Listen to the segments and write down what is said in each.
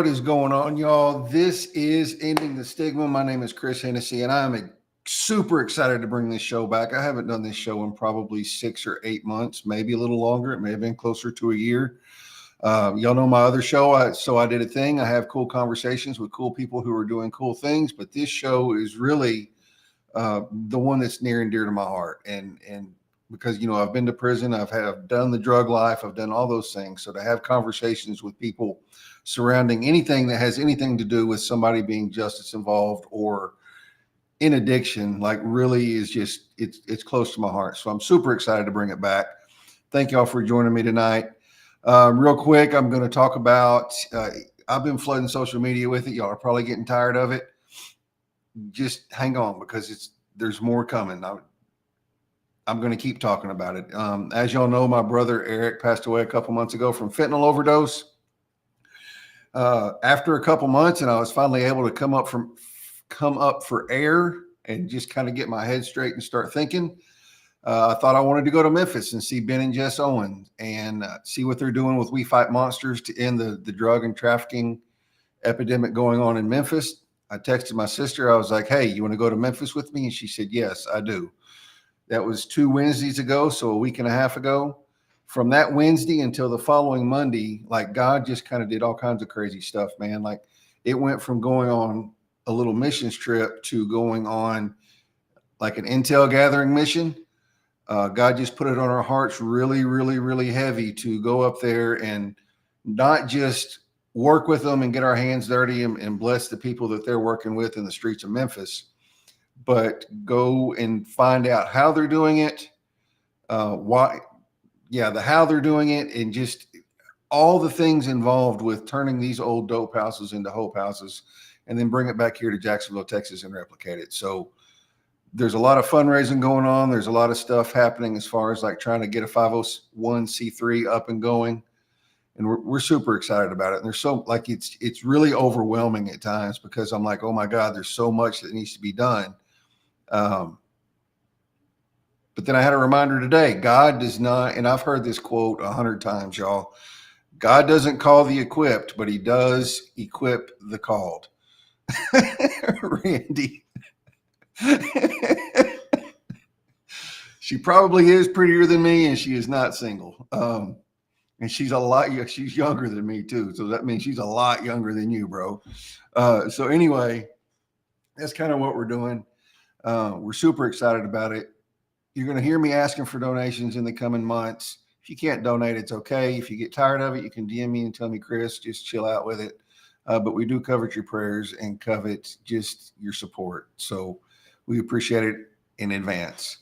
What is going on, y'all? This is Ending the Stigma. My name is Chris Hennessy, and I'm super excited to bring this show back. I haven't done this show in probably 6 or 8 months, maybe a little longer. It may have been closer to a year. Y'all know my other show, So I Did a Thing. I have cool conversations with cool people who are doing cool things, but this show is really the one that's near and dear to my heart. And because, I've been to prison, I've done the drug life, I've done all those things. So to have conversations with people surrounding anything that has anything to do with somebody being justice involved or in addiction, like really is just, it's close to my heart. So I'm super excited to bring it back. Thank y'all for joining me tonight. Real quick, I'm going to talk about, I've been flooding social media with it. Y'all are probably getting tired of it. Just hang on because there's more coming. I'm going to keep talking about it. As y'all know, my brother Eric passed away a couple months ago from fentanyl overdose. After a couple months, and I was finally able to come up for air and just kind of get my head straight and start thinking. I thought I wanted to go to Memphis and see Ben and Jess Owens and see what they're doing with We Fight Monsters to end the drug and trafficking epidemic going on in Memphis. I texted my sister. I was like, hey, you want to go to Memphis with me? And she said, yes, I do. That was 2 Wednesdays ago, so a week and a half ago. From that Wednesday until the following Monday, like God just kind of did all kinds of crazy stuff, man. Like it went from going on a little missions trip to going on like an intel gathering mission. God just put it on our hearts really, really, really heavy to go up there and not just work with them and get our hands dirty and bless the people that they're working with in the streets of Memphis, but go and find out how they're doing it, how they're doing it, and just all the things involved with turning these old dope houses into hope houses and then bring it back here to Jacksonville, Texas and replicate it. So there's a lot of fundraising going on. There's a lot of stuff happening as far as like trying to get a 501c3 up and going. And we're super excited about it. And there's so like, it's really overwhelming at times because I'm like, oh my God, there's so much that needs to be done. But then I had a reminder today, God does not, and I've heard this quote 100 times, y'all. God doesn't call the equipped, but he does equip the called. Randy. She probably is prettier than me and she is not single. And she's she's younger than me too. So that means she's a lot younger than you, bro. So anyway, that's kind of what we're doing. We're super excited about it. You're going to hear me asking for donations in the coming months. If you can't donate, it's okay. If you get tired of it, you can DM me and tell me, Chris, just chill out with it. But we do covet your prayers and covet just your support. So we appreciate it in advance.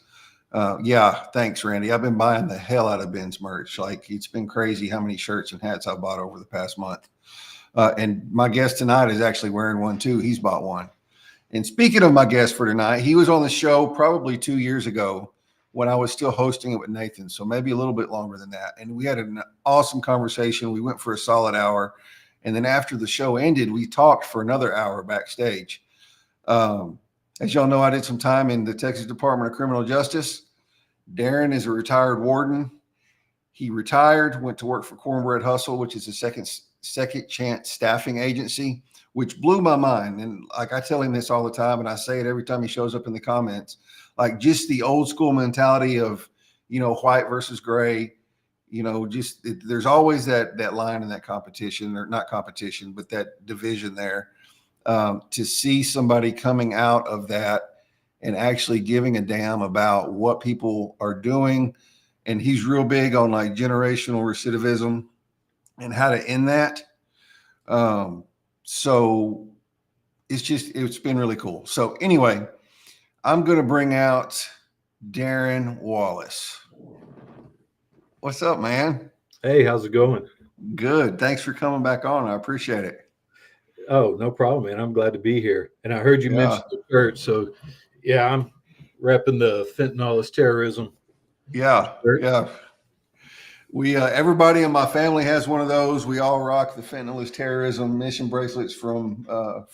Thanks, Randy. I've been buying the hell out of Ben's merch. Like it's been crazy how many shirts and hats I've bought over the past month. And my guest tonight is actually wearing one too. He's bought one. And speaking of my guest for tonight, he was on the show probably 2 years ago when I was still hosting it with Nathan. So maybe a little bit longer than that. And we had an awesome conversation. We went for a solid hour. And then after the show ended, we talked for another hour backstage. As y'all know, I did some time in the Texas Department of Criminal Justice. Darren is a retired warden. He retired, went to work for Cornbread Hustle, which is a second chance staffing agency, which blew my mind. And like I tell him this all the time, and I say it every time he shows up in the comments, like just the old school mentality of, white versus gray, there's always that line in that competition, or not competition, but that division there. To see somebody coming out of that and actually giving a damn about what people are doing. And he's real big on like generational recidivism and how to end that. So it's been really cool. So anyway, I'm going to bring out Darren Wallace. What's up, man? Hey, how's it going? Good. Thanks for coming back on. I appreciate it. Oh, no problem, man. I'm glad to be here. And I heard you mention the church. So, yeah, I'm repping the fentanyl is terrorism. Yeah. We everybody in my family has one of those. We all rock the fentanyl is terrorism mission bracelets from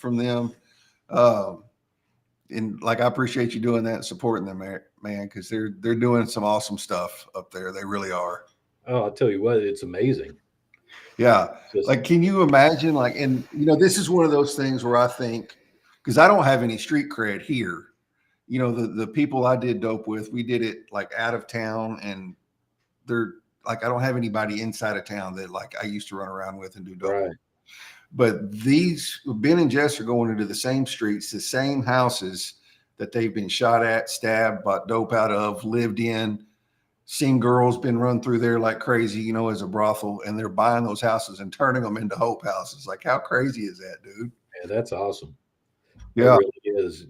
them. And like I appreciate you doing that and supporting them, man, because they're doing some awesome stuff up there. They really are. Oh, I'll tell you what, it's amazing. Yeah. Just Like, can you imagine? Like, and this is one of those things where I think, because I don't have any street cred here. The people I did dope with, we did it like out of town, and they're like, I don't have anybody inside of town that like I used to run around with and do dope right. with. But these Ben and Jess are going into the same streets, the same houses that they've been shot at, stabbed, bought dope out of, lived in, seen girls been run through there like crazy, as a brothel, and they're buying those houses and turning them into hope houses. Like, how crazy is that, dude? Yeah, that's awesome. That Yeah. really is.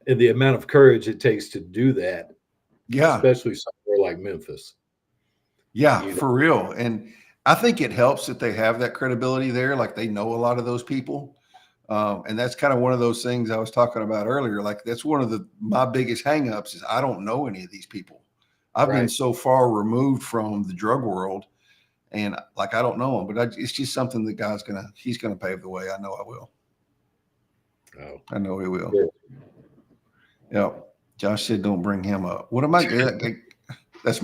The amount of courage it takes to do that, Yeah. especially somewhere like Memphis. Yeah, You know, for real. And I think it helps that they have that credibility there. Like, they know a lot of those people. And that's kind of one of those things I was talking about earlier. Like, that's one of my biggest hangups is I don't know any of these people. I've been right? so far removed from the drug world, and like, I don't know him, but it's just something the he's gonna pave the way. I know I will. Oh, I know he will. yeah. Yeah. Josh said, "Don't bring him up." What am I? That's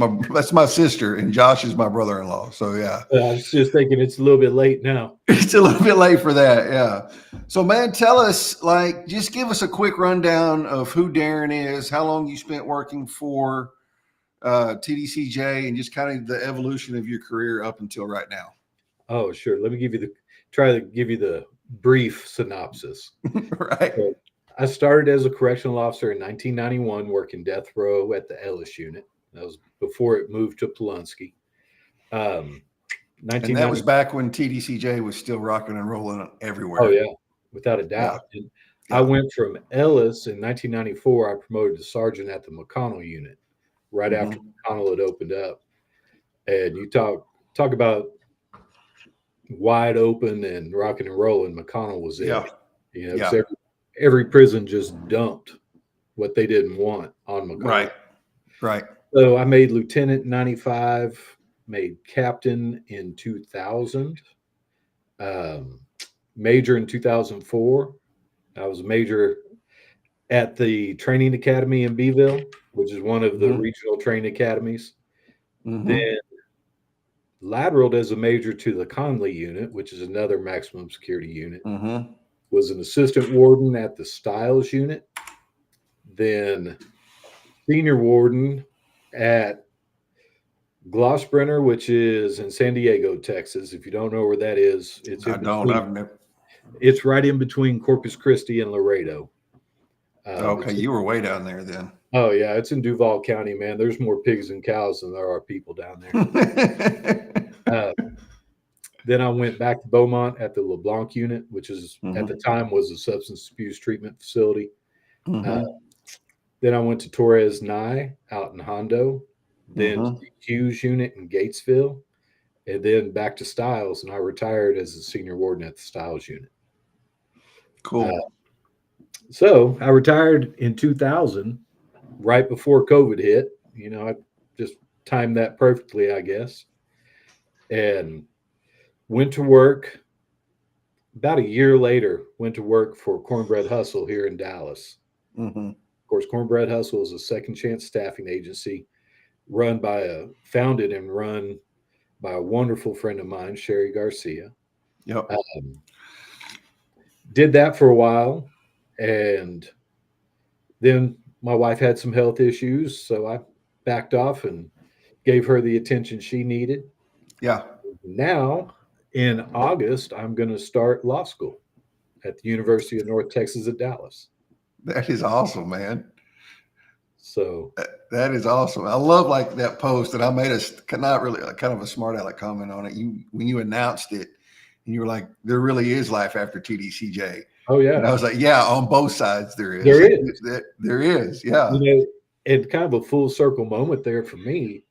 my sister, and Josh is my brother-in-law. So yeah, I was just thinking it's a little bit late now. it's a little bit late for that. Yeah. So, man, tell us, like, just give us a quick rundown of who Darren is, how long you spent working for TDCJ, and just kind of the evolution of your career up until right now. Oh, sure. Let me try to give you the brief synopsis. Right. So I started as a correctional officer in 1991, working death row at the Ellis unit. That was before it moved to Pulaski. And that was 1990. back when TDCJ was still rocking and rolling everywhere. Oh yeah, without a Yeah. doubt. And Yeah. I went from Ellis in 1994. I promoted to sergeant at the McConnell unit right after McConnell had opened up. And you talk about wide open and rocking and rolling. McConnell was it. Yeah. Yeah. 'Cause every prison just dumped what they didn't want on McConnell. Right. Right. So I made lieutenant in 95, made captain in 2000, major in 2004. I was a major at the training academy in Beeville, which is one of the regional training academies. Then lateraled as a major to the Conley unit, which is another maximum security unit. Was an assistant warden at the Stiles unit. Then senior warden at Glossbrenner, which is in San Diego, Texas. If you don't know where that is, it's it's right in between Corpus Christi and Laredo. Okay, you were way down there then. Oh yeah, it's in Duval County, man. There's more pigs and cows than there are people down there. Then I went back to Beaumont at the LeBlanc unit, which is at the time was a substance abuse treatment facility. Then I went to Torres Nye out in Hondo, then to the Hughes unit in Gatesville, and then back to Stiles. And I retired as a senior warden at the Stiles unit. Cool. So I retired in 2000, right before COVID hit. I just timed that perfectly, I guess. And went to work about a year later, went to work for Cornbread Hustle here in Dallas. Of course, Cornbread Hustle is a second chance staffing agency founded and run by a wonderful friend of mine, Sherry Garcia. Yep. Did that for a while. And then my wife had some health issues. So I backed off and gave her the attention she needed. Yeah. Now, in August, I'm going to start law school at the University of North Texas at Dallas. That is awesome, man. So that is awesome. I love like that post, and I made not really kind of a smart aleck comment on it. When you announced it, and you were like, "There really is life after TDCJ." Oh yeah, and I was like, "Yeah, on both sides there is. There is. Yeah." And kind of a full circle moment there for me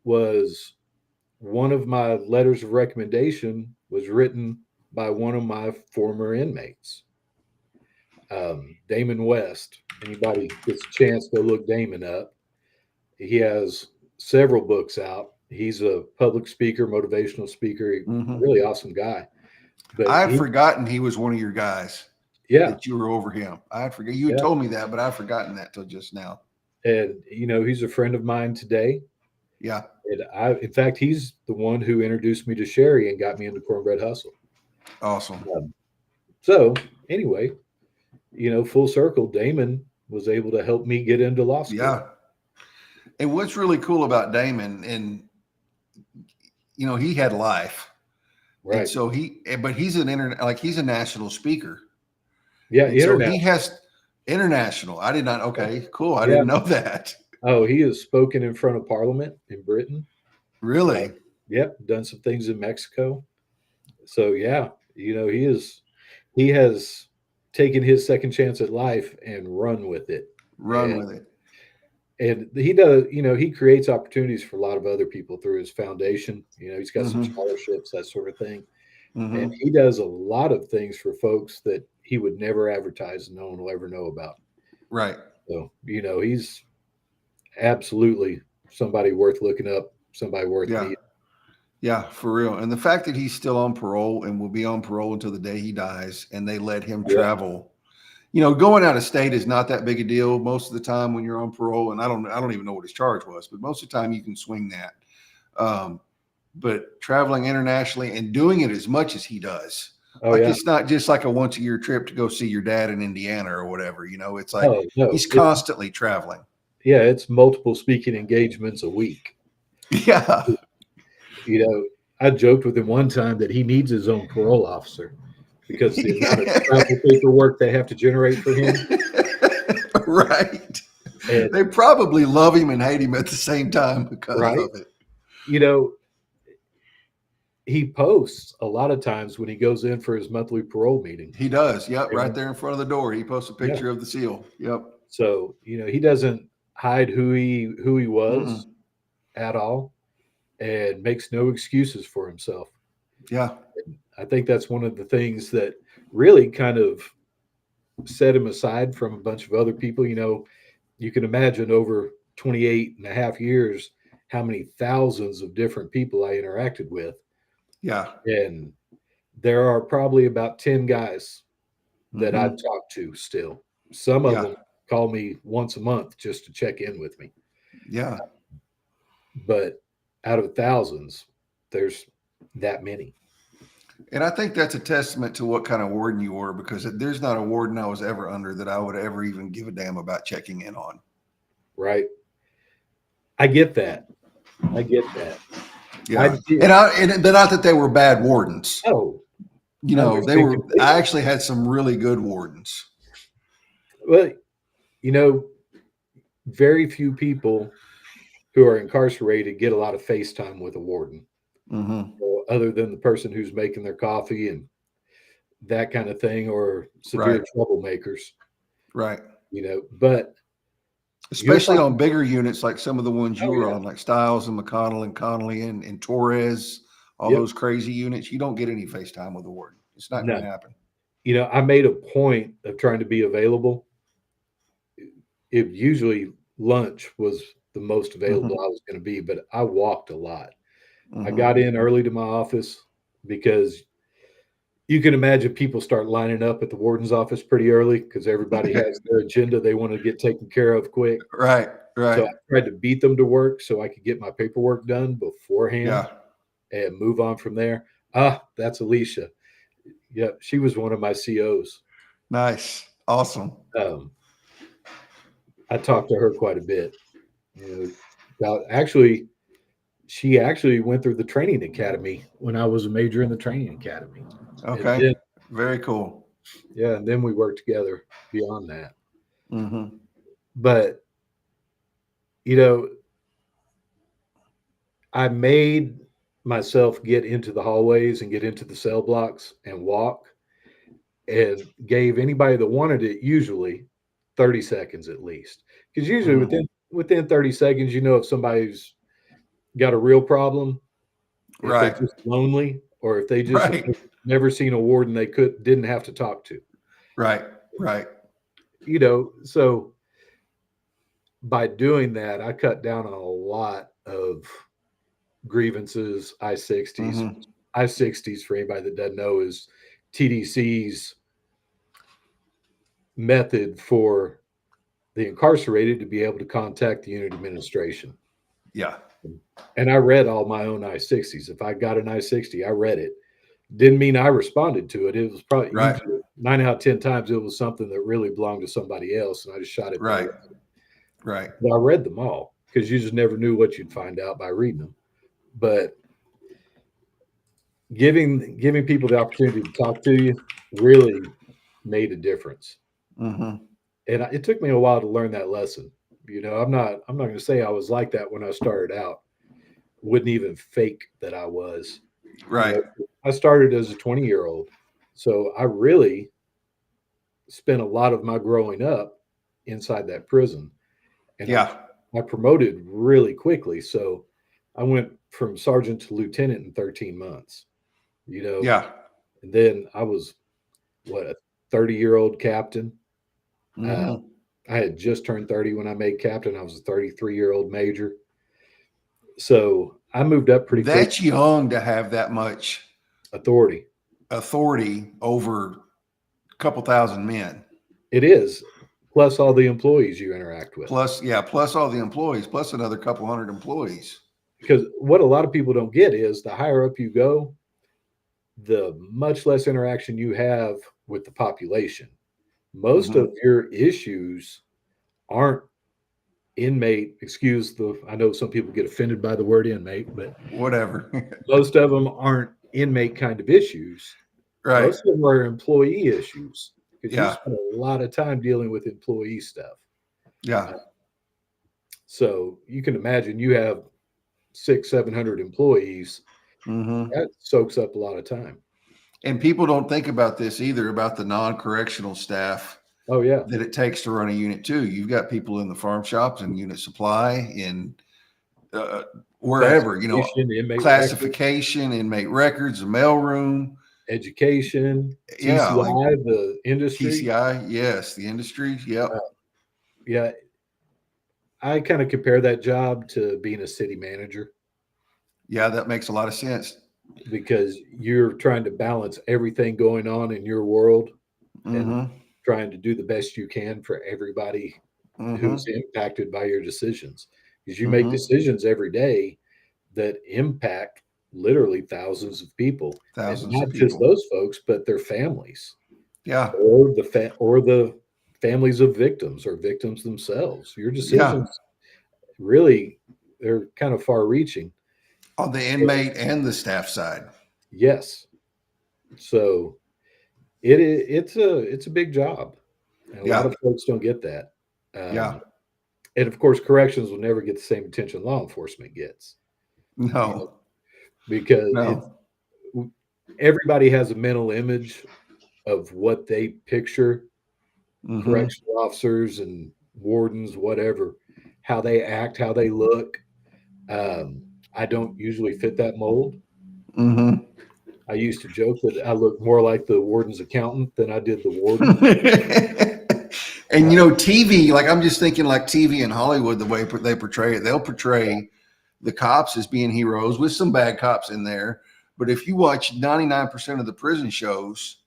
was one of my letters of recommendation was written by one of my former inmates, Damon West. Anybody gets a chance, go look Damon up. He has several books out. He's a public speaker, motivational speaker, really awesome guy. But I had forgotten he was one of your guys. Yeah. That you were over him. I had forgotten. You had told me that, but I've forgotten that till just now. And, he's a friend of mine today. Yeah. And in fact, he's the one who introduced me to Sherry and got me into Cornbread Hustle. Awesome. So anyway, full circle, Damon was able to help me get into law school. Yeah. And what's really cool about Damon, and he had life, and Right. so but he's he's a national speaker, Yeah. and so he International. has international. I did not. Okay, cool. I Yeah. didn't know that. Oh, he has spoken in front of Parliament in Britain. Really? Yep. Done some things in Mexico. So yeah, he has taken his second chance at life and run with it. Run with it. And he does, he creates opportunities for a lot of other people through his foundation. He's got some Mm-hmm. scholarships, that sort of thing. And Mm-hmm. he does a lot of things for folks that he would never advertise and no one will ever know about. Right. So, he's absolutely somebody worth looking up, somebody worth Yeah. meeting. Yeah, for real. And the fact that he's still on parole and will be on parole until the day he dies, and they let him Yeah. travel. Going out of state is not that big a deal most of the time when you're on parole. And I don't even know what his charge was, but most of the time you can swing that. But traveling internationally and doing it as much as he does, it's not just like a once a year trip to go see your dad in Indiana or whatever. It's like he's constantly traveling. Yeah, it's multiple speaking engagements a week. Yeah. I joked with him one time that he needs his own parole officer because the amount of travel paperwork they have to generate for him. Right. And they probably love him and hate him at the same time because of it. He posts a lot of times when he goes in for his monthly parole meeting. He does. Yep. Right there in front of the door. He posts a picture of the seal. Yep. So, he doesn't hide who he was at all and makes no excuses for himself. Yeah. And I think that's one of the things that really kind of set him aside from a bunch of other people. You can imagine over 28 and a half years how many thousands of different people I interacted with. Yeah. And there are probably about 10 guys that I talk to still. Some of them call me once a month just to check in with me. Yeah. But out of thousands, there's that many. And I think that's a testament to what kind of warden you were, because there's not a warden I was ever under that I would ever even give a damn about checking in on. Right. I get that. Yeah. And not that they were bad wardens. Oh, they were. I actually had some really good wardens. Well, very few people who are incarcerated get a lot of face time with a warden, other than the person who's making their coffee and that kind of thing, or severe troublemakers. Right. But especially on bigger units like some of the ones you were on, like Stiles and McConnell and Connolly and Torres, all those crazy units, you don't get any FaceTime with the warden. It's not going to happen. I made a point of trying to be available. It usually lunch was the most available I was going to be, but I walked a lot. I got in early to my office because you can imagine people start lining up at the warden's office pretty early because everybody has their agenda they want to get taken care of quick. Right. So I tried to beat them to work so I could get my paperwork done beforehand and move on from there. That's Alicia. Yeah, she was one of my COs. Nice. Awesome. I talked to her quite a bit. Actually, she actually went through the training academy when I was a major in the training academy. Okay. Then, very cool. Yeah. And then we worked together beyond that. But, I made myself get into the hallways and get into the cell blocks and walk, and gave anybody that wanted it usually 30 seconds at least. Because usually within 30 seconds, if somebody's got a real problem, if they're just lonely, or if they just have never seen a warden they didn't have to talk to. Right. So by doing that, I cut down on a lot of grievances. I-60s. I-60s, for anybody that doesn't know, is TDC's method for the incarcerated to be able to contact the unit administration. Yeah. And I read all my own I-60s. If I got an I-60, I read it. Didn't mean I responded to it. It was probably Right. usually 9 out of 10 times it was something that really belonged to somebody else, and I just shot it Right. down. Right. But I read them all because you just never knew what you'd find out by reading them. But giving people the opportunity to talk to you really made a difference. Mm-hmm. And it took me a while to learn that lesson. I'm not going to say I was like that when I started out. Wouldn't even fake that I was. Right. I started as a 20-year-old, so I really spent a lot of my growing up inside that prison, and Yeah. I promoted really quickly. So I went from sergeant to lieutenant in 13 months. Yeah. And then I was a 30-year-old captain. Uh, Mm-hmm. I had just turned 30 when I made captain. I was a 33-year-old major. So I moved up pretty quick. That's young to have that much Authority. authority over a couple thousand men. It is, plus all the employees you interact with. Plus all the employees, plus another couple hundred employees. Because what a lot of people don't get is the higher up you go, the much less interaction you have with the population. Most of Mm-hmm. your issues aren't inmate, I know some people get offended by the word inmate, but Whatever. most of them aren't inmate kind of issues. Right. Most of them are employee issues because you Yeah. spend a lot of time dealing with employee stuff. Yeah. So you can imagine you have 700 employees. Mm-hmm. That soaks up a lot of time. And people don't think about this either, about the non-correctional staff Oh yeah. that it takes to run a unit too. You've got people in the farm shops and unit supply in wherever, Classification, inmate records, classification, inmate records, the mailroom. education, Yeah. Like TCI, the industry. TCI. Yes. The industry. Yep. Yeah, I kind of compare that job to being a city manager Yeah. That makes a lot of sense. because you're trying to balance everything going on in your world and Mm-hmm. trying to do the best you can for everybody who's Mm-hmm. impacted by your decisions. Because you make Mm-hmm. decisions every day that impact literally thousands of people, and Thousands of not just people. those folks, but their families Yeah. or the families of victims or victims themselves. Your Yeah. decisions really, they're kind of far reaching. On the inmate and the staff side. Yes. So it's a big job, and a lot Yeah. of folks don't get that. Yeah. And of course, corrections will never get the same attention law enforcement gets, No. because it's No. everybody has a mental image of what they picture Mm-hmm. correctional officers and wardens, whatever, how they act, how they look. I don't usually fit that mold. Mm-hmm. I used to joke that I look more like the warden's accountant than I did the warden. And TV, like I'm just thinking like TV in Hollywood, the way they portray it, they'll portray the cops as being heroes with some bad cops in there. But if you watch 99% of the prison shows,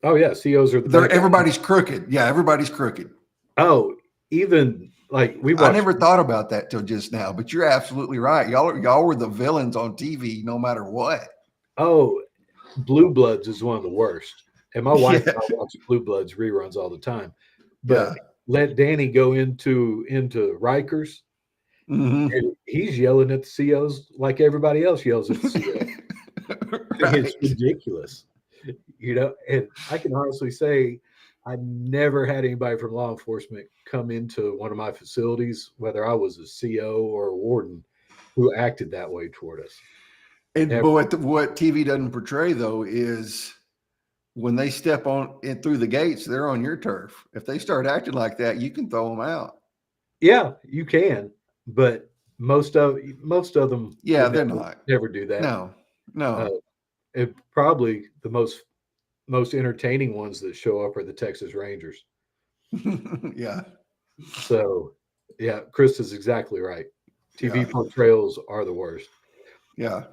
Oh yeah, COs are the bad guys. everybody's crooked. Yeah, everybody's crooked. Oh, even like we I watched. never thought about that till just now, but you're absolutely right. Y'all were the villains on TV no matter what. Oh, Blue Bloods is one of the worst. And my wife and Yeah. I watch Blue Bloods reruns all the time. But Yeah. let Danny go into Rikers, Mm-hmm. and he's yelling at the COs like everybody else yells at the CO. It's Right. ridiculous, And I can honestly say I never had anybody from law enforcement come into one of my facilities, whether I was a CO or a warden, who acted that way toward us. And Never. but what TV doesn't portray though is when they step on in through the gates, they're on your turf. If they start acting like that, you can throw them out. Yeah, you can, but most of them Yeah, would they're never not. never do that. No, Uh, no. it probably the most entertaining ones that show up are the Texas Rangers. Yeah, So, yeah, Chris is exactly right. TV yeah, portrayals are the worst, yeah.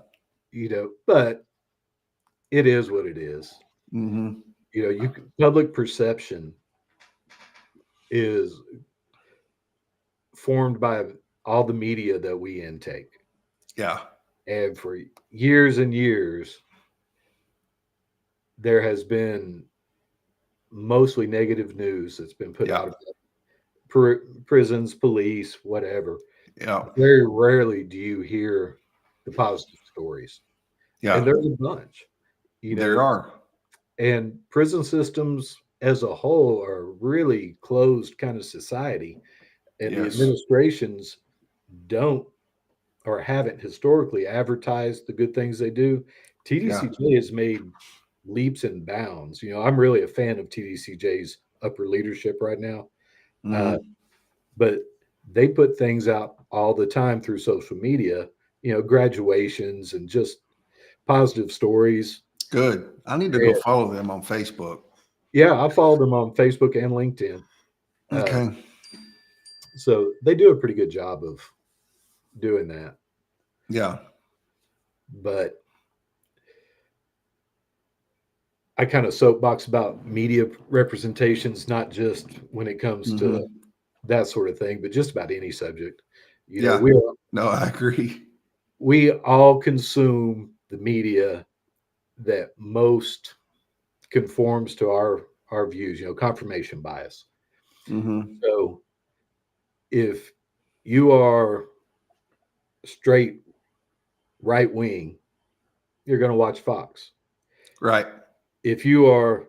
but it is what it is. Mm-hmm. Public perception is formed by all the media that we intake. Yeah. And for years and years, there has been mostly negative news that's been put Yeah. out about prisons, police, whatever. Yeah. Very rarely do you hear the positive stories. And Yeah. there's a bunch, you There know, are. and prison systems as a whole are really closed kind of society. And the Yes. administrations don't or haven't historically advertised the good things they do. Yeah. TDCJ has made leaps and bounds. I'm really a fan of TDCJ's upper leadership right now, uh, Hmm. but they put things out all the time through social media, graduations and just positive stories. Good. I need to go And follow them on Facebook. yeah, I follow them on Facebook and LinkedIn. Uh, Okay. so they do a pretty good job of doing that. Yeah. But I kind of soapbox about media representations, not just when it comes to Hmm. that sort of thing, but just about any subject. Yeah. We No, I agree. we all consume the media that most conforms to our views. Confirmation bias. Hmm. So if you are straight right wing, you're going to watch Fox. Right. If you are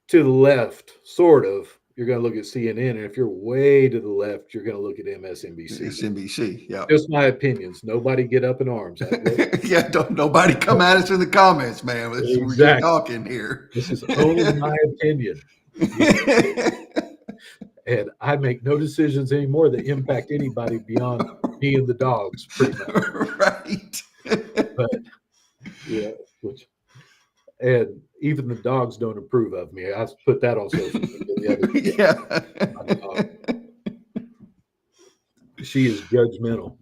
to the left, sort of, you're going to look at CNN. And if you're way to the left, you're going to look at MSNBC. It's NBC. Yeah. Just my opinions. Nobody get up in arms. Yeah. Don't nobody come at us in the comments, man. We're just Exactly. talking here. This is only my opinion. And I make no decisions anymore that impact anybody beyond me and the dogs, pretty much. Right. But yeah, which and even the dogs don't approve of me. I put that on social media the other day. Yeah. She is judgmental.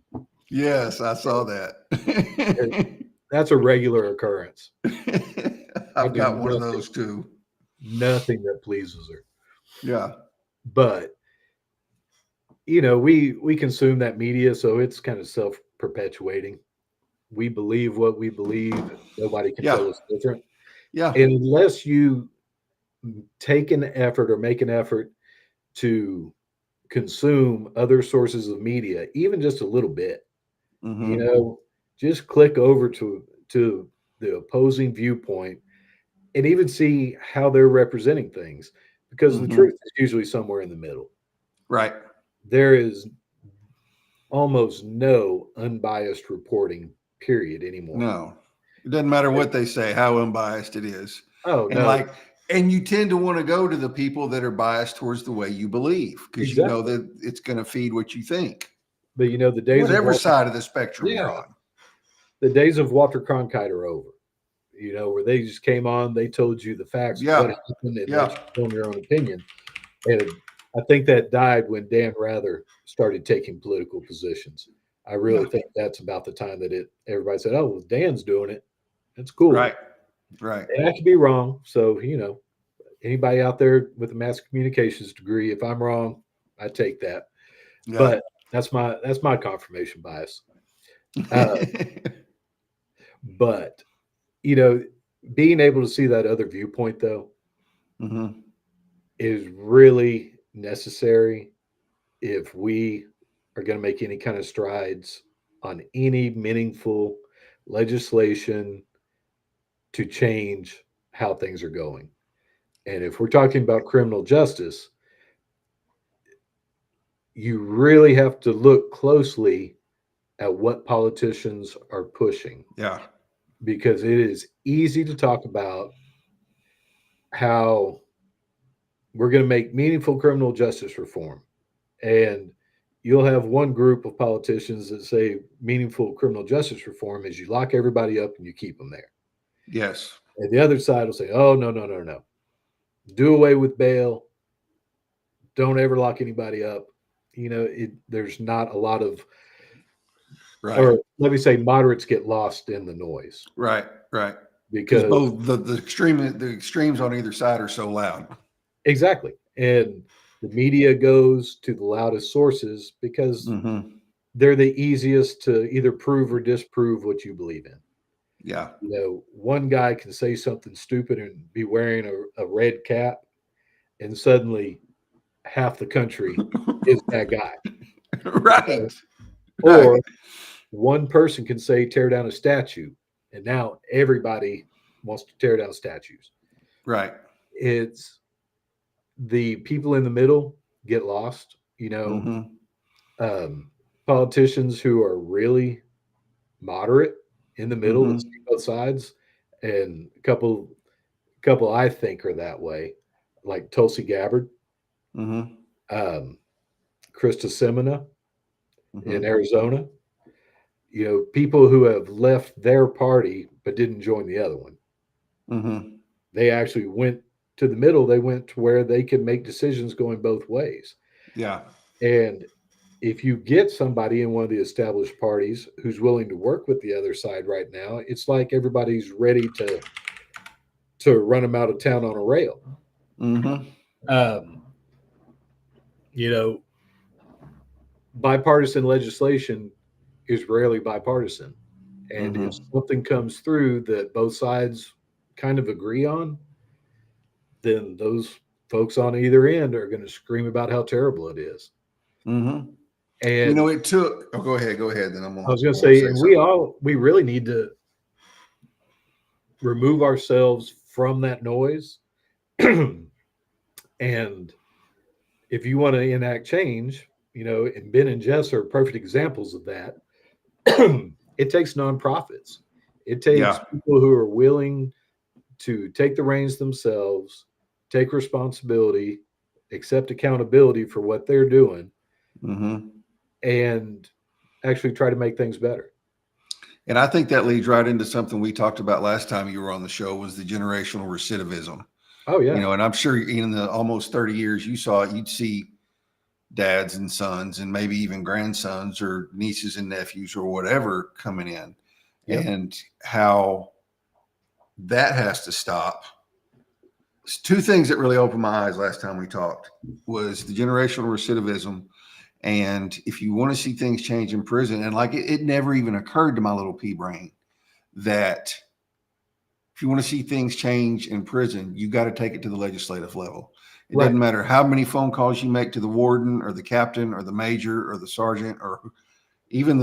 Yes, I saw And that. that's a regular occurrence. I I've do got one of those too. nothing that pleases her. Yeah. But we consume that media, so it's kind of self-perpetuating. We believe what we believe. Nobody can Yeah. tell us different. Yeah. And unless you take an effort or make an effort to consume other sources of media, even just a little bit, you Hmm. know, just click over to the opposing viewpoint and even see how they're representing things, because the Hmm. truth is usually somewhere in the middle. Right. There is almost no unbiased reporting period anymore. No, it doesn't matter what they say, how unbiased it is. Oh And no, and you tend to want to go to the people that are biased towards the way you believe because you know exactly. that it's going to feed what you think, But the days of whatever Walter, side of the spectrum you're yeah, on. the days of Walter Cronkite are over. Where they just came on, they told you the facts of what Yeah. happened and let Yeah. you form your own opinion. And I think that died when Dan Rather started taking political positions. I really Yeah. think that's about the time that everybody said, "Oh, well, Dan's doing it. That's cool." Right. Right. And I could be wrong. So, anybody out there with a mass communications degree, if I'm wrong, I take that. Yeah. But that's my confirmation bias. Uh, but you know, being able to see that other viewpoint though Hmm. is really necessary if we are going to make any kind of strides on any meaningful legislation to change how things are going. And if we're talking about criminal justice, you really have to look closely at what politicians are pushing, Yeah. because it is easy to talk about how we're going to make meaningful criminal justice reform. And you'll have one group of politicians that say meaningful criminal justice reform is you lock everybody up and you keep them there. Yes. And the other side will say, oh, no, no, no, no. Do away with bail. Don't ever lock anybody up. There's not a lot of, Right. or let me say, moderates get lost in the noise Right. Right. Because because both the extremes on either side are so loud. exactly. And The media goes to the loudest sources because they're the easiest to either prove or disprove what you believe in. Yeah. You know, one guy can say something stupid and be wearing a red cap, and suddenly half the country is that guy. Right. Or one person can say tear down a statue, and now everybody wants to tear down statues. Right. It's the people in the middle get lost. Mm-hmm. Politicians who are really moderate in the middle that Mm-hmm. see both sides, and a couple I think are that way, like Tulsi Gabbard, Mm-hmm. um, Krista Semina in Mm-hmm. Arizona. People who have left their party but didn't join the other one. Mm-hmm. They actually went to the middle. They went to where they could make decisions going both ways. Yeah. And if you get somebody in one of the established parties who's willing to work with the other side right now, it's like everybody's ready to run them out of town on a rail. Mm-hmm. Um, you know, Bipartisan legislation is rarely bipartisan. And if Mm-hmm. something comes through that both sides kind of agree on, then those folks on either end are going to scream about how terrible it is. Mm-hmm. And It took. Oh, go ahead. Go ahead. Then I was going to I'm gonna say, say and something. we really need to remove ourselves from that noise. And if you want to enact change, and Ben and Jess are perfect examples of that. It takes nonprofits. It takes Yeah. people who are willing to take the reins themselves, take responsibility, accept accountability for what they're doing, Mm-hmm. and actually try to make things better. And I think that leads right into something we talked about last time you were on the show was the generational recidivism. Oh yeah, And I'm sure in the almost 30 years you saw it, you'd see dads and sons and maybe even grandsons or nieces and nephews or whatever coming in, yeah, and how that has to stop. It's two things that really opened my eyes last time we talked was the generational recidivism. And if you want to see things change in prison, and like it never even occurred to my little pea brain that if you want to see things change in prison, you got to take it to the legislative level. It right, doesn't matter how many phone calls you make to the warden or the captain or the major or the sergeant or even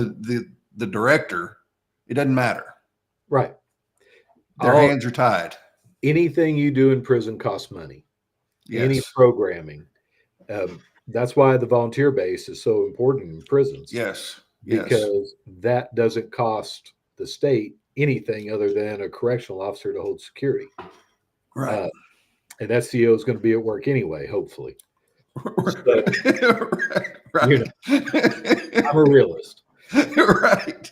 the director. It doesn't matter. right. Their All hands are tied. Anything you do in prison costs money. Any Yes. programming. That's why the volunteer base is so important in prisons, Yes. Yes. because that doesn't cost the state anything other than a correctional officer to hold security. Right. Uh, and that CO is going to be at work anyway, hopefully. So, you know, Right. I'm a realist. Right.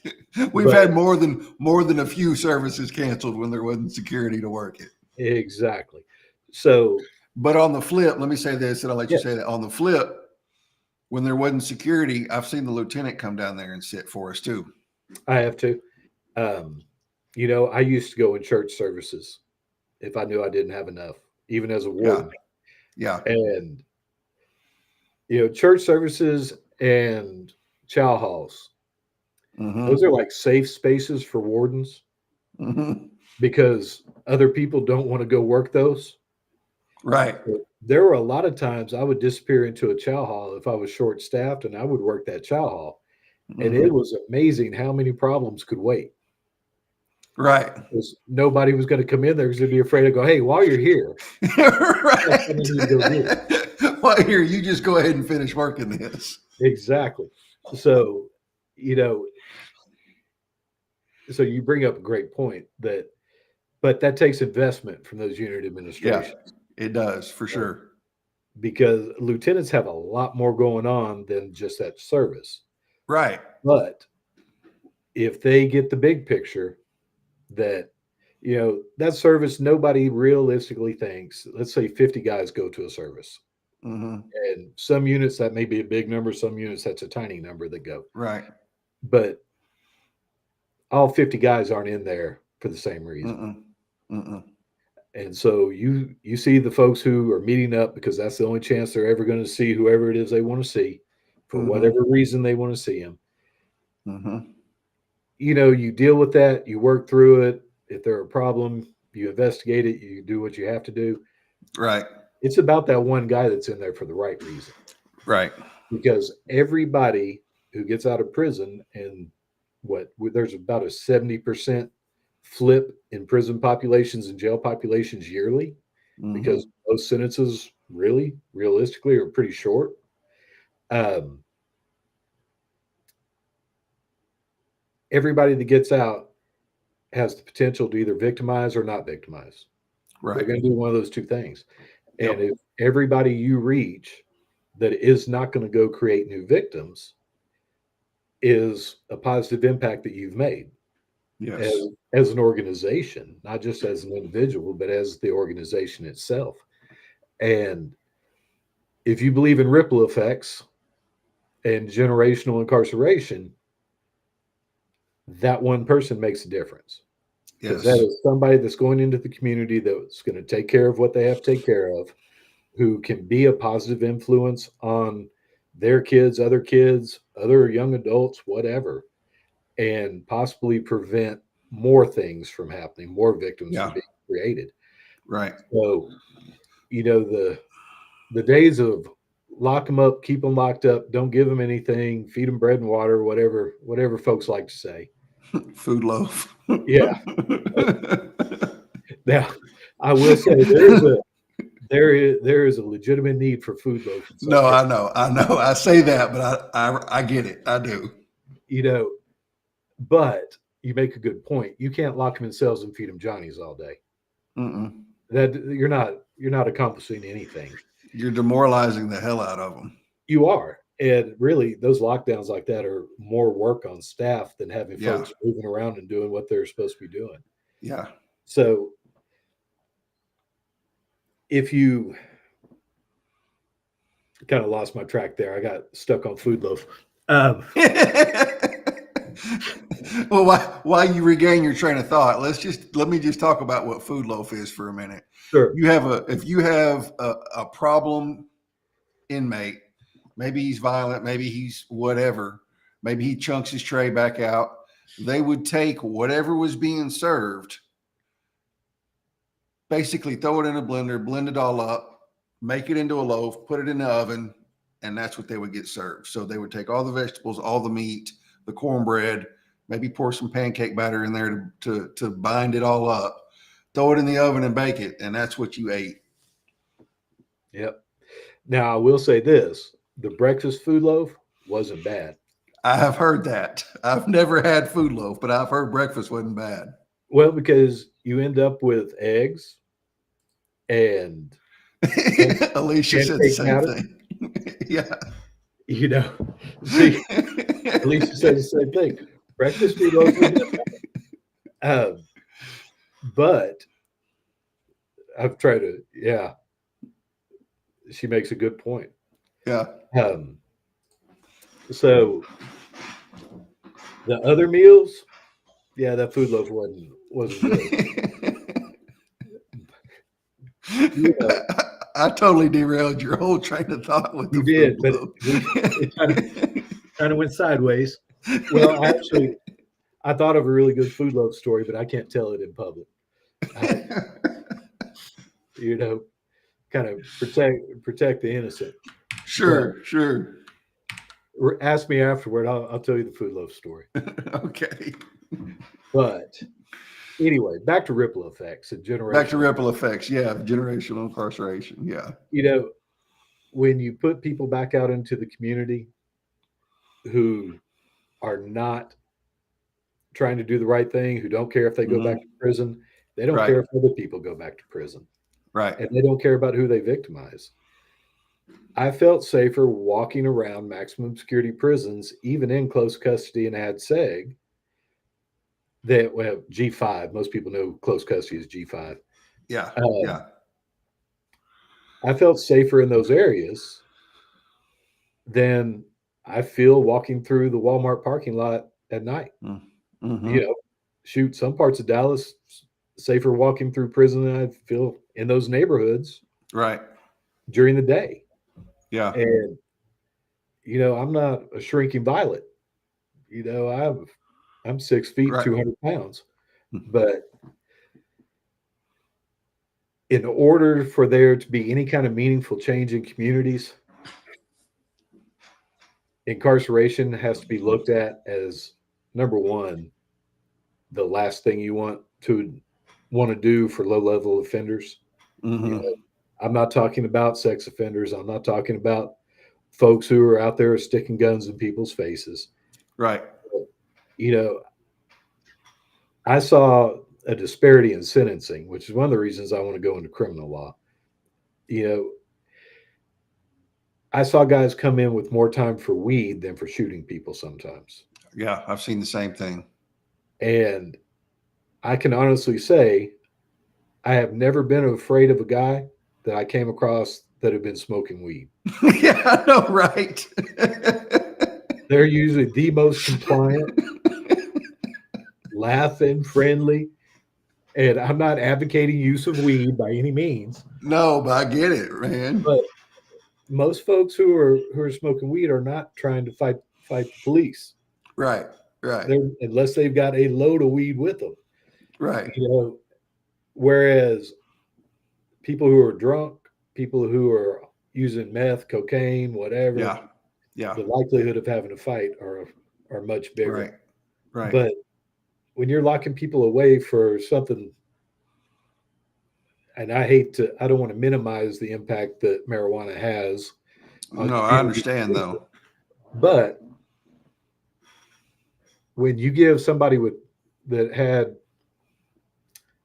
We've But had more than a few services canceled when there wasn't security to work it. exactly. So, But on the flip, let me say this, and I'll let you say yes, that. On the flip, when there wasn't security, I've seen the lieutenant come down there and sit for us too. I have to. Um, I used to go in church services if I knew I didn't have enough, even as a Yeah. warden. Yeah. And, church services and chow halls, those Mm-hmm. are like safe spaces for wardens Mm-hmm. because other people don't want to go work those. Right. There were a lot of times I would disappear into a chow hall if I was short staffed and I would work that chow hall. And it Mm-hmm. was amazing how many problems could wait Right. because nobody was going to come in there because they'd be afraid to go, hey, while you're here, I got Right. something I need to go do. Well, here, you just go ahead and finish working this. Exactly. So, you know, so you bring up a great point but that takes investment from those unit Yeah, administrations it does for uh, sure. because lieutenants have a lot more going on than just that service. Right. But if they get the big picture that, that service, nobody realistically thinks, let's say 50 guys go to a service. Mm-hmm. And some units that may be a big number, some units that's a tiny number that go. Right. But all 50 guys aren't in there for the same reason. Mm-mm. Mm-mm. And so you see the folks who are meeting up because that's the only chance they're ever going to see whoever it is they want to see for whatever reason they want to see him. You know, you deal with that, you work through it. If there's a problem, you investigate it, you do what you have to do. Right. It's about that one guy that's in there for the right reason. Right. Because everybody who gets out of prison, and there's about a 70% flip in prison populations and jail populations yearly, because most sentences really realistically are pretty short. Everybody that gets out has the potential to either victimize or not victimize. Right. They're going to do one of those two things. Yep. And if everybody you reach that is not going to go create new victims is a positive impact that you've made. Yes. As an organization, not just as an individual, but as the organization itself. And if you believe in ripple effects and generational incarceration, that one person makes a difference. Because that is somebody that's going into the community that's going to take care of what they have to take care of, who can be a positive influence on their kids, other young adults, whatever, and possibly prevent more things from happening, more victims from being created. Right. So, you know, the days of lock them up, keep them locked up, don't give them anything, feed them bread and water, whatever folks like to say. Food loaf. Yeah. Now, I will say there is a legitimate need for food loaf. No, I know. I say that, but I get it. I do. You know, but you make a good point. You can't lock them in cells and feed them Johnnies all day. That you're not accomplishing anything. You're demoralizing the hell out of them. You are. And really, those lockdowns like that are more work on staff than having folks moving around and doing what they're supposed to be doing. Yeah. So if you kind of lost my track there, I got stuck on food loaf. Well, while you regain your train of thought, let me just talk about what food loaf is for a minute. Sure. If you have a problem inmate, maybe he's violent, maybe he's whatever, maybe he chunks his tray back out, they would take whatever was being served, basically throw it in a blender, blend it all up, make it into a loaf, put it in the oven, and that's what they would get served. So they would take all the vegetables, all the meat, the cornbread, maybe pour some pancake batter in there to bind it all up, throw it in the oven and bake it, and that's what you ate. Yep. Now, I will say this, the breakfast food loaf wasn't bad. I have heard that. I've never had food loaf, but I've heard breakfast wasn't bad. Well, because you end up with eggs and Alicia said the same thing. Yeah. You know, see, Alicia said the same thing. Breakfast food loaf. But I've tried to, she makes a good point. Yeah. So the other meals, that food loaf wasn't good. I totally derailed your whole train of thought with you did, but it kind of went sideways. Well, actually, I thought of a really good food loaf story, but I can't tell it in public. Kind of protect the innocent. Sure. Ask me afterward. I'll tell you the food loaf story. Okay. But anyway, back to ripple effects and generational. Back to ripple effects. Yeah. Generational incarceration. Yeah. When you put people back out into the community who are not trying to do the right thing, who don't care if they go back to prison, they don't care if other people go back to prison. Right. And they don't care about who they victimize. I felt safer walking around maximum security prisons, even in close custody and ad seg. G5. Most people know close custody is G5. Yeah. I felt safer in those areas than I feel walking through the Walmart parking lot at night. Mm-hmm. Shoot, some parts of Dallas, safer walking through prison than I feel in those neighborhoods Right. during the day. Yeah. And, I'm not a shrinking violet. I'm 6 feet, Right. 200 pounds. But in order for there to be any kind of meaningful change in communities, incarceration has to be looked at as number one, the last thing you want to do for low level offenders. Mm-hmm. I'm not talking about sex offenders. I'm not talking about folks who are out there sticking guns in people's faces. Right. You know, I saw a disparity in sentencing, which is one of the reasons I want to go into criminal law. You know, I saw guys come in with more time for weed than for shooting people sometimes. Yeah. I've seen the same thing. And I can honestly say I have never been afraid of a guy that I came across that had been smoking weed. Yeah, I know, right? They're usually the most compliant, laughing, friendly. And I'm not advocating use of weed by any means, No, but I get it, man. but most folks who are smoking weed are not trying to fight the police. Right. Right. Unless they've got a load of weed with them. Right. Whereas people who are drunk, people who are using meth, cocaine, whatever, Yeah. Yeah. the likelihood of having a fight are much bigger. Right. Right. But when you're locking people away for something, and I don't want to minimize the impact that marijuana has on No, I communities, understand though. but when you give somebody that had,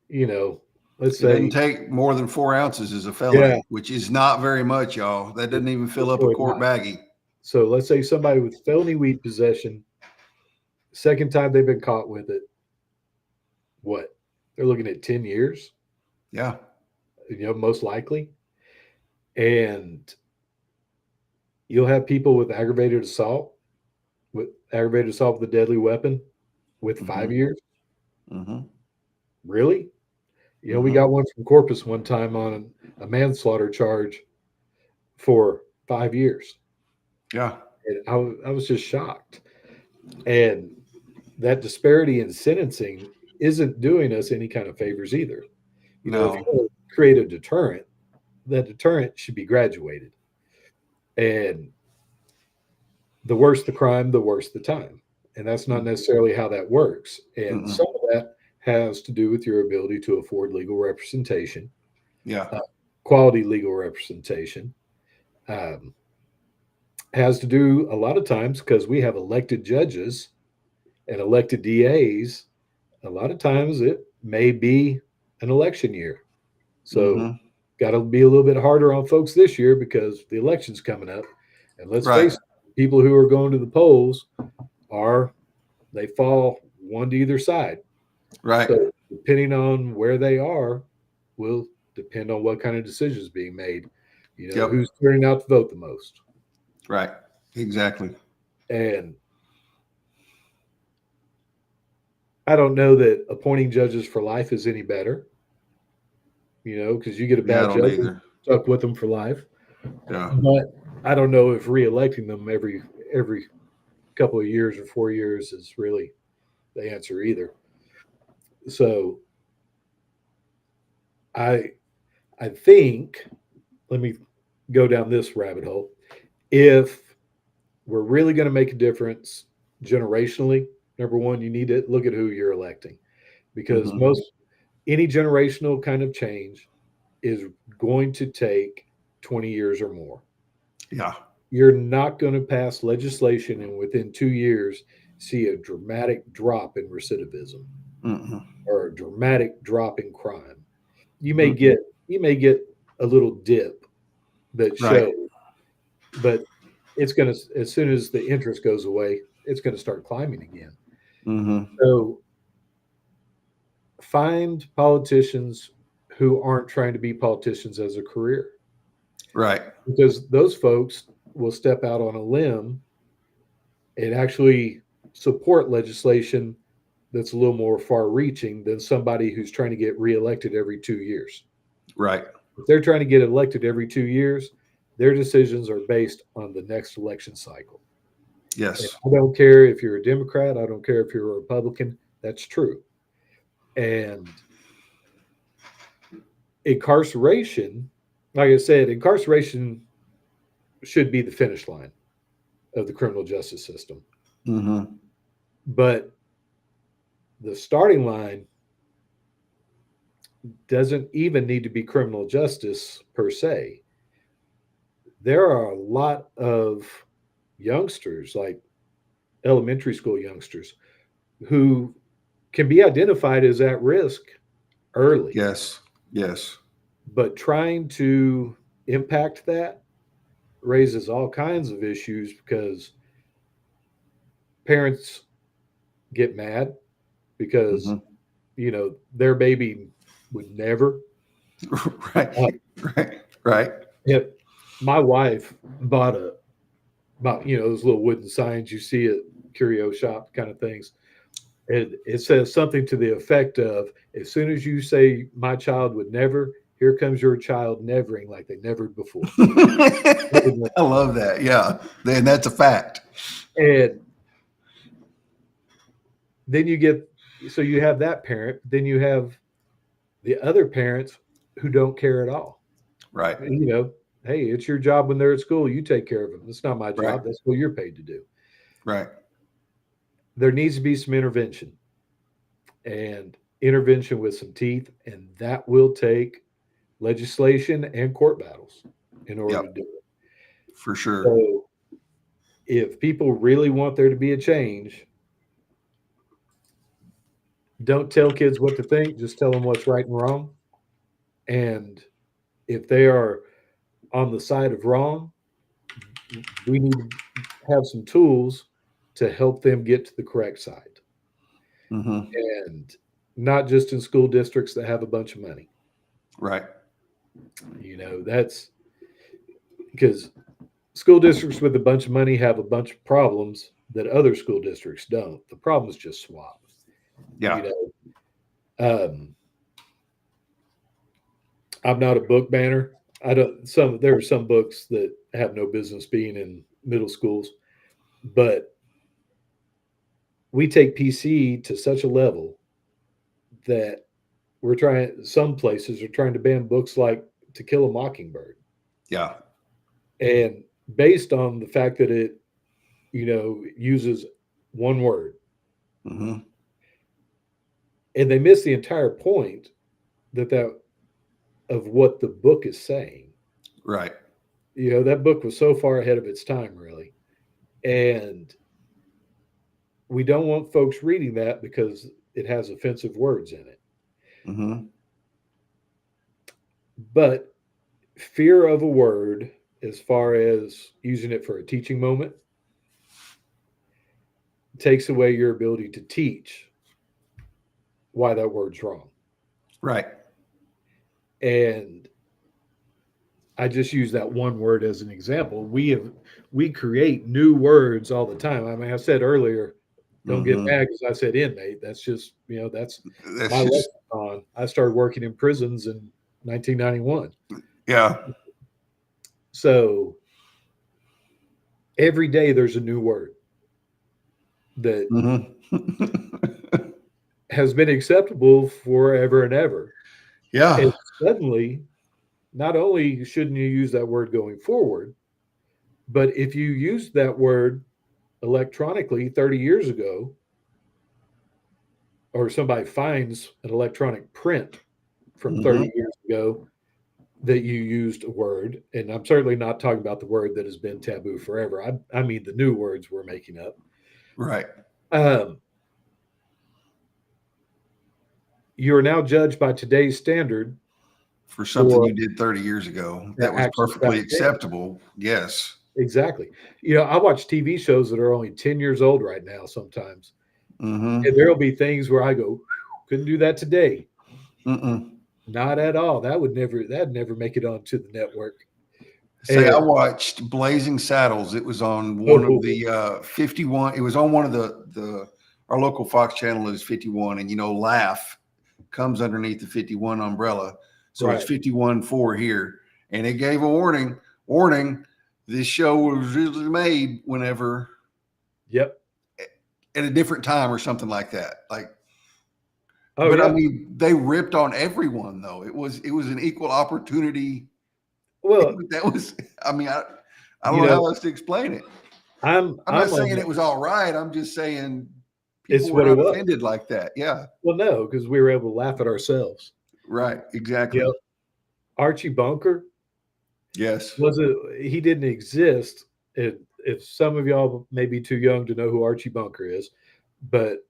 let's It doesn't say, take more than 4 ounces as a yeah, felony, which is not very much, y'all. That doesn't even fill it's up a really quart not. baggie. So let's say somebody with felony weed possession, second time they've been caught with it, what? They're looking at 10 years, Yeah. most likely. And you'll have people with aggravated assault with a deadly weapon with 5 years. Mm-hmm. Really? We Mm-hmm. got one from Corpus one time on a manslaughter charge for 5 years. Yeah. And I was just shocked. And that disparity in sentencing isn't doing us any kind of favors either. If you No. want to create a deterrent, that deterrent should be graduated. And the worse the crime, the worse the time. And that's not necessarily how that works. And Mm-mm. some of that has to do with your ability to afford legal representation, Yeah. quality legal representation. Um, has to do a lot of times because we have elected judges and elected DAs. A lot of times it may be an election year. So Mm-hmm. got to be a little bit harder on folks this year because the election's coming up. And let's Right. face it, people who are going to the polls they fall one to either side. Right. So depending on where they are will depend on what kind of decisions being made. Yep. Who's turning out to vote the most. Right. Exactly. And I don't know that appointing judges for life is any better, because you get a Yeah, I bad don't judge, you're either. stuck with them for life. Yeah. But I don't know if reelecting them every couple of years or 4 years is really the answer either. So I I think, let me go down this rabbit hole. If we're really going to make a difference generationally, number one, you need to look at who you're electing because Mm-hmm. any generational kind of change is going to take 20 years or more. Yeah. You're not going to pass legislation and within 2 years see a dramatic drop in recidivism Mm-mm. or a dramatic drop in crime. You may Mm-mm. get a little dip that Right. shows, but it's going to, as soon as the interest goes away, it's going to start climbing again. Mm-hmm. So find politicians who aren't trying to be politicians as a career Right. because those folks will step out on a limb and actually support legislation that's a little more far reaching than somebody who's trying to get reelected every 2 years. Right. If they're trying to get elected every 2 years, their decisions are based on the next election cycle. And Yes. I don't care if you're a Democrat, I don't care if you're a Republican, that's true. And incarceration, like I said, incarceration should be the finish line of the criminal justice system. Mm-hmm. But the starting line doesn't even need to be criminal justice per se. There are a lot of youngsters, like elementary school youngsters, who can be identified as at risk early. Yes. Yes. But trying to impact that raises all kinds of issues because parents get mad because Mm-hmm. their baby would never. Right. Uh, Right. Right. if my wife bought those little wooden signs you see at curio shop kind of things. It says something to the effect of, as soon as you say my child would never, here comes your child nevering like they nevered before. I love that. Yeah. And that's a fact. And then you have that parent, then you have the other parents who don't care at all. Right. Hey, it's your job when they're at school, you take care of them. It's not my Right. job. That's what you're paid to do. Right. There needs to be some intervention and intervention with some teeth, and that will take legislation and court battles in order to Yep. do it. For sure. So if people really want there to be a change, don't tell kids what to think, just tell them what's right and wrong. And if they are on the side of wrong, we need to have some tools to help them get to the correct side. Mm-hmm. And not just in school districts that have a bunch of money. Right. That's because school districts with a bunch of money have a bunch of problems that other school districts don't. The problem is just swap. Yeah. I'm not a book banner. There are some books that have no business being in middle schools, but we take PC to such a level that some places are trying to ban books like To Kill a Mockingbird. Yeah. And based on the fact that it, uses one word. Mm-hmm. And they miss the entire point of what the book is saying. Right. That book was so far ahead of its time, really. And we don't want folks reading that because it has offensive words in it. Mm-hmm. But fear of a word, as far as using it for a teaching moment, takes away your ability to teach why that word's wrong. Right. And I just use that one word as an example. We create new words all the time. I mean, I said earlier, don't get mad because I said inmate. That's just, that's my lexicon. I started working in prisons in 1991. Yeah. So every day there's a new word that has been acceptable forever and ever. Yeah. And suddenly, not only shouldn't you use that word going forward, but if you used that word electronically 30 years ago, or somebody finds an electronic print from 30 years ago that you used a word, and I'm certainly not talking about the word that has been taboo forever. I mean the new words we're making up. Right. You're now judged by today's standard for something you did 30 years ago that was perfectly acceptable. Yes. Exactly. I watch TV shows that are only 10 years old right now sometimes. Mm-hmm. And there'll be things where I go, couldn't do that today. Mm-mm. Not at all. That'd never make it onto the network. I watched Blazing Saddles. It was on one of the 51. It was on one of the our local Fox channel is 51, and Laugh comes underneath the 51 umbrella. So it's 51.4 here. And it gave a warning, this show was usually made whenever at a different time or something like that. I mean, they ripped on everyone though. It was an equal opportunity. Well, that was, I mean, I don't know how else to explain it. I'm not saying it was all right. I'm just saying people were not offended like that. Yeah. Well, no, because we were able to laugh at ourselves. Right. Exactly. Archie Bunker. Yes. He didn't exist. If some of y'all may be too young to know who Archie Bunker is, but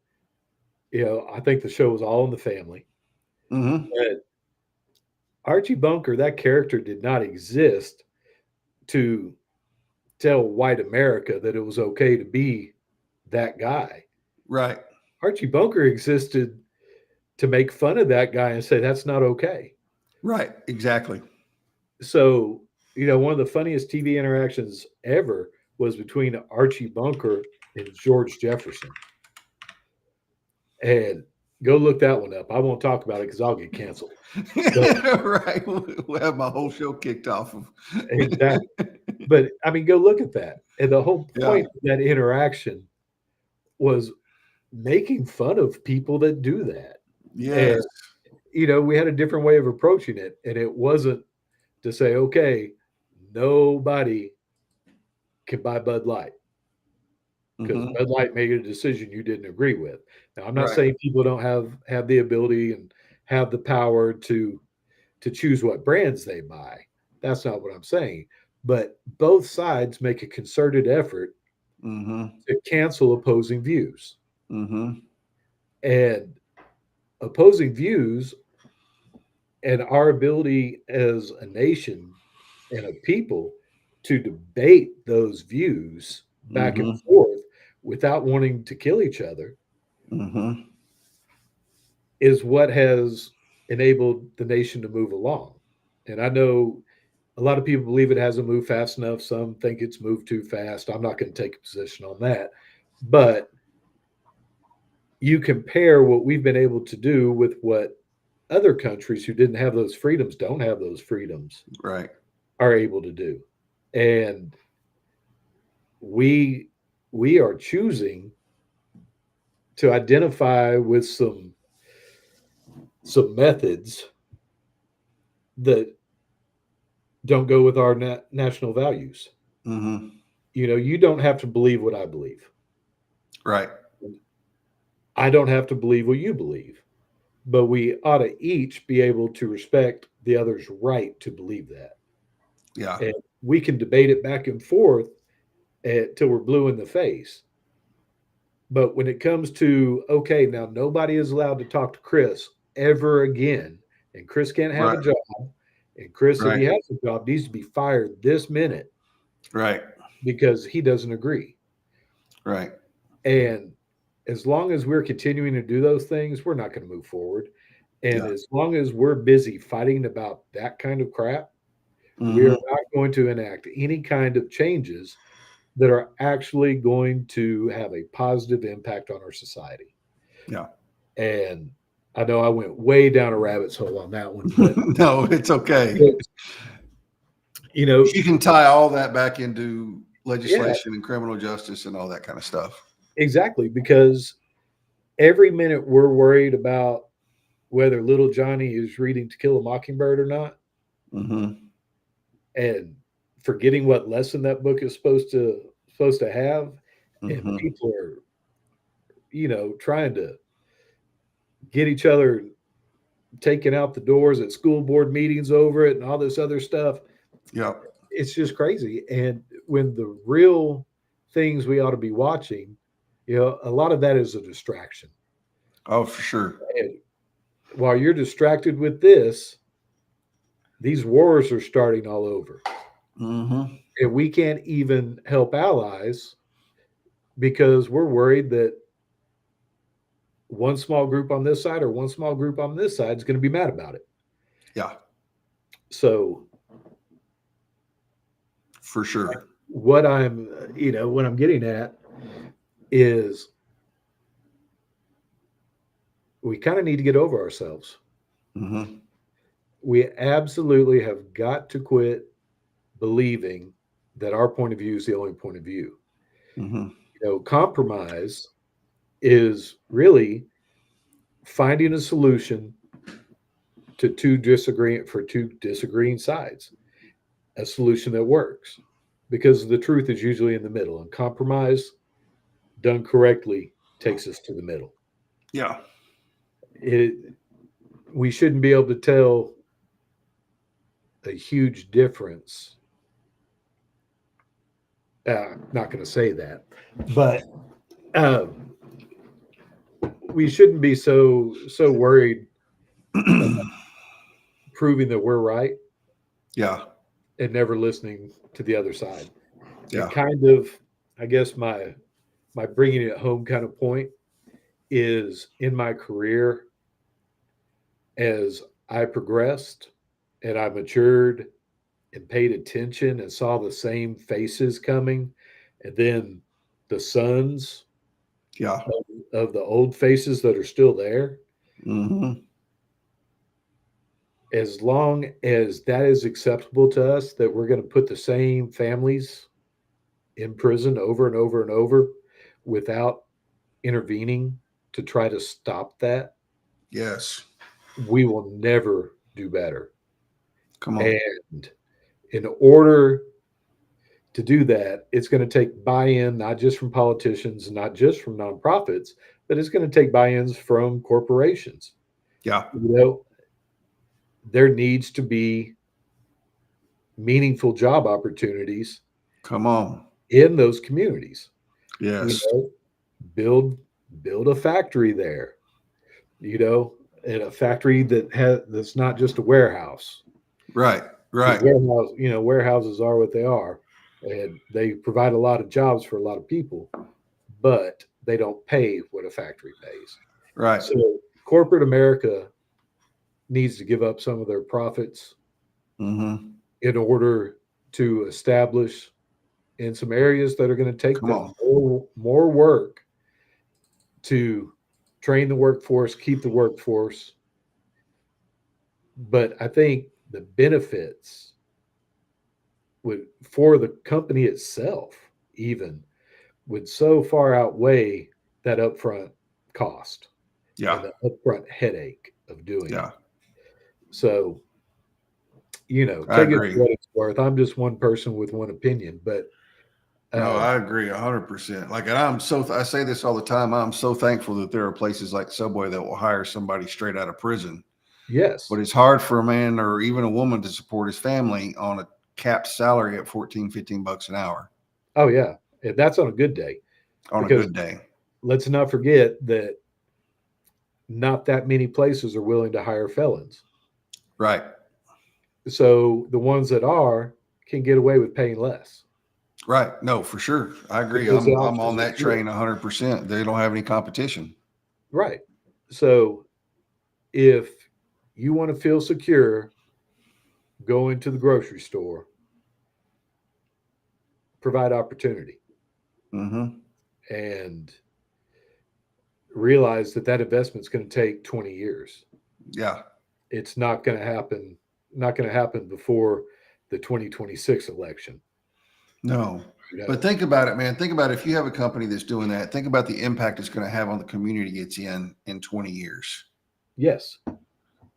I think the show was All in the Family. But Archie Bunker, that character did not exist to tell white America that it was okay to be that guy. Right. Archie Bunker existed to make fun of that guy and say that's not okay. Right. Exactly. So, one of the funniest TV interactions ever was between Archie Bunker and George Jefferson. And go look that one up. I won't talk about it because I'll get canceled. Right. We'll have my whole show kicked off of. Exactly. But I mean, go look at that. And the whole point of that interaction was making fun of people that do that. Yes. And, we had a different way of approaching it. And it wasn't to say, okay, nobody can buy Bud Light because Bud Light made a decision you didn't agree with. Now, I'm not saying people don't have the ability and have the power to choose what brands they buy. That's not what I'm saying. But both sides make a concerted effort to cancel opposing views. And opposing views and our ability as a nation and a people to debate those views back and forth without wanting to kill each other is what has enabled the nation to move along. And I know a lot of people believe it hasn't moved fast enough. Some think it's moved too fast. I'm not going to take a position on that. But you compare what we've been able to do with what other countries who didn't have those freedoms, don't have those freedoms, are able to do. And we are choosing to identify with some methods that don't go with our national values. You don't have to believe what I believe. Right. I don't have to believe what you believe. But we ought to each be able to respect the other's right to believe that. Yeah. And we can debate it back and forth till we're blue in the face. But when it comes to, okay, now nobody is allowed to talk to Chris ever again, and Chris can't have a job, and Chris, if he has a job, needs to be fired this minute. Right. Because he doesn't agree. Right. And as long as we're continuing to do those things, we're not going to move forward. And as long as we're busy fighting about that kind of crap, we are not going to enact any kind of changes that are actually going to have a positive impact on our society. Yeah. And I know I went way down a rabbit's hole on that one, but no, it's okay. You can tie all that back into legislation and criminal justice and all that kind of stuff. Exactly, because every minute we're worried about whether little Johnny is reading To Kill a Mockingbird or not, and forgetting what lesson that book is supposed to have, and people are, trying to get each other taken out the doors at school board meetings over it and all this other stuff. Yeah, it's just crazy. And when the real things we ought to be watching, a lot of that is a distraction. Oh, for sure. And while you're distracted with this, these wars are starting all over. And we can't even help allies because we're worried that one small group on this side or one small group on this side is going to be mad about it. Yeah. So for sure. What I'm getting at is we kind of need to get over ourselves. Mm-hmm. We absolutely have got to quit believing that our point of view is the only point of view. Mm-hmm. Compromise is really finding a solution to two disagreeing sides, a solution that works, because the truth is usually in the middle, and compromise done correctly takes us to the middle. Yeah. It We shouldn't be able to tell a huge difference. I'm not going to say that, but um, we shouldn't be so worried proving that we're right Yeah. and never listening to the other side. And Yeah. kind of, I guess my bringing it home kind of point is in my career as I progressed and I matured and paid attention and saw the same faces coming, and then the sons Yeah. of the old faces that are still there. Mm-hmm. As long as that is acceptable to us, that we're going to put the same families in prison over and over and over without intervening to try to stop that, Yes. we will never do better. Come on. And in order to do that, it's going to take buy-in, not just from politicians, not just from nonprofits, but it's going to take buy-ins from corporations. Yeah. You know, there needs to be meaningful job opportunities Come on. in those communities. You Yes. know, build build a factory there. You know, and a factory that's not just a warehouse. Right. Because Right. warehouses are what they are, and they provide a lot of jobs for a lot of people, but they don't pay what a factory pays. Right. So corporate America needs to give up some of their profits Mm-hmm. in order to establish in some areas that are going to take Come them on. more work to train the workforce, keep the workforce. But I think the benefits would for the company itself even would so far outweigh that upfront cost Yeah. and the upfront headache of doing it. Yeah. So, I take it for agree. what it's worth. I'm just one person with one opinion, but No, uh, I agree 100%. Like, and I say this all the time. I'm so thankful that there are places like Subway that will hire somebody straight out of prison. yes. But it's hard for a man or even a woman to support his family on a capped salary at 14, 15 bucks an hour Oh, yeah. And that's on a good day on a because good day. let's not forget that not that many places are willing to hire felons. Right. So the ones that are can get away with paying less Right. No, for sure. I agree. because the I'm on options are that fewer. train 100%. They don't have any competition. Right. So if you want to feel secure, go into the grocery store, provide opportunity, Mm-hmm. and realize that that investment is going to take 20 years. Yeah. It's not going to happen. Not going to happen before the 2026 election. No. You But know. think about it, man. Think about if you have a company that's doing that, think about the impact it's going to have on the community it's in 20 years. Yes.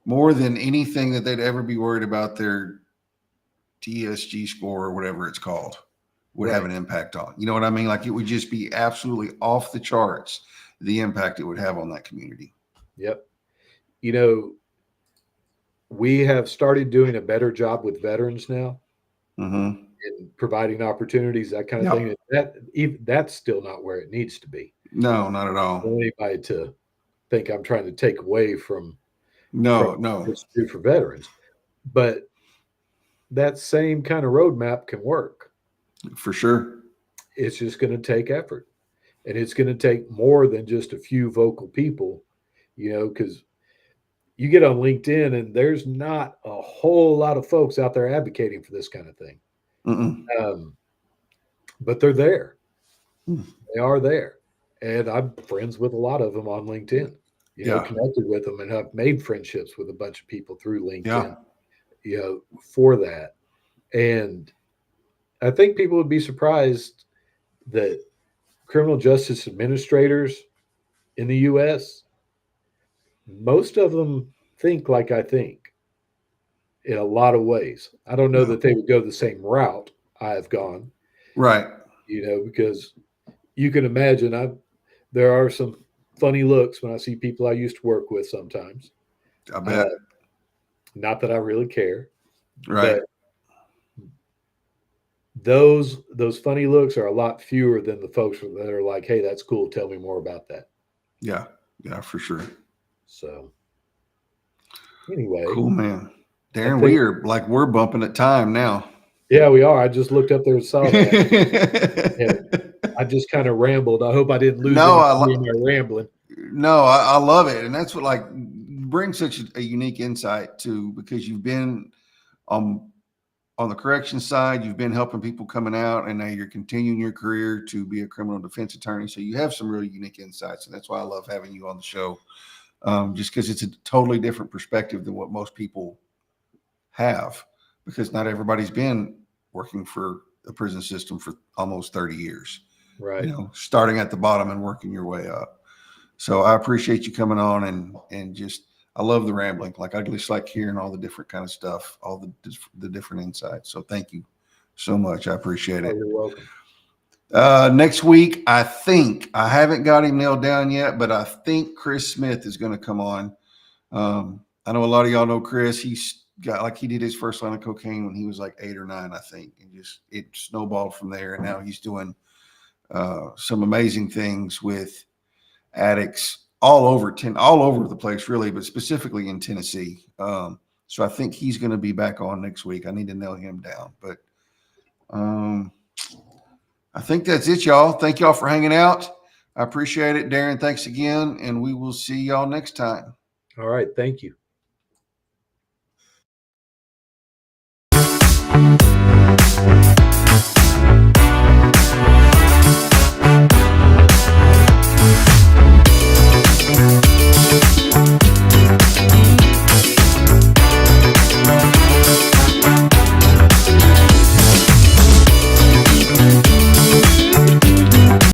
More than anything that they'd ever be worried about their TSG score or whatever it's called would have Right. an impact on. You know what I mean? Like it would just be absolutely off the charts, the impact it would have on that community. Yep. You know, we have started doing a better job with veterans now Mm-hmm. in providing opportunities, that kind of thing. Yep. And that's still not where it needs to be. No, not at I don't all. want anybody to think I'm trying to take away from No, no, what's due for veterans, but that same kind of roadmap can work. for sure. It's just going to take effort, and it's going to take more than just a few vocal people. Because you get on LinkedIn and there's not a whole lot of folks out there advocating for this kind of thing. Mm-mm. Um, but they're there. Mm. They are there. And I'm friends with a lot of them on LinkedIn. connected with them and have made friendships with a bunch of people through LinkedIn, Yeah. For that. And I think people would be surprised that criminal justice administrators in the US, most of them think like I think in a lot of ways. I don't know that they would go the same route I have gone. Right. Because you can imagine there are some funny looks when I see people I used to work with sometimes. I bet. Not that I really care. Right. But those funny looks are a lot fewer than the folks that are like, hey, that's cool. Tell me more about that. Yeah. Yeah, for sure. So anyway. Cool, man. Darren, we're bumping at time now. Yeah, we are. I just looked up there and saw that. And I just kind of rambled. I hope I didn't lose anybody in my rambling. No, I love it. And that's what brings such a unique insight too, because you've been on the correction side, you've been helping people coming out, and now you're continuing your career to be a criminal defense attorney. So you have some really unique insights. And that's why I love having you on the show. Just because it's a totally different perspective than what most people have, because not everybody's been working for the prison system for almost 30 years, right? Starting at the bottom and working your way up. So I appreciate you coming on and just, I love the rambling. I just like hearing all the different kind of stuff, all the different insights. So thank you so much. I appreciate it. You're welcome. Next week, I think, I haven't got him nailed down yet, but I think Chris Smith is going to come on. I know a lot of y'all know Chris. He's got he did his first line of cocaine when he was 8 or 9, I think, and just it snowballed from there. And now he's doing some amazing things with addicts all over the place, really, but specifically in Tennessee. So I think he's going to be back on next week. I need to nail him down, but I think that's it, y'all. Thank y'all for hanging out. I appreciate it. Darren, thanks again, and we will see y'all next time. All right. Thank you.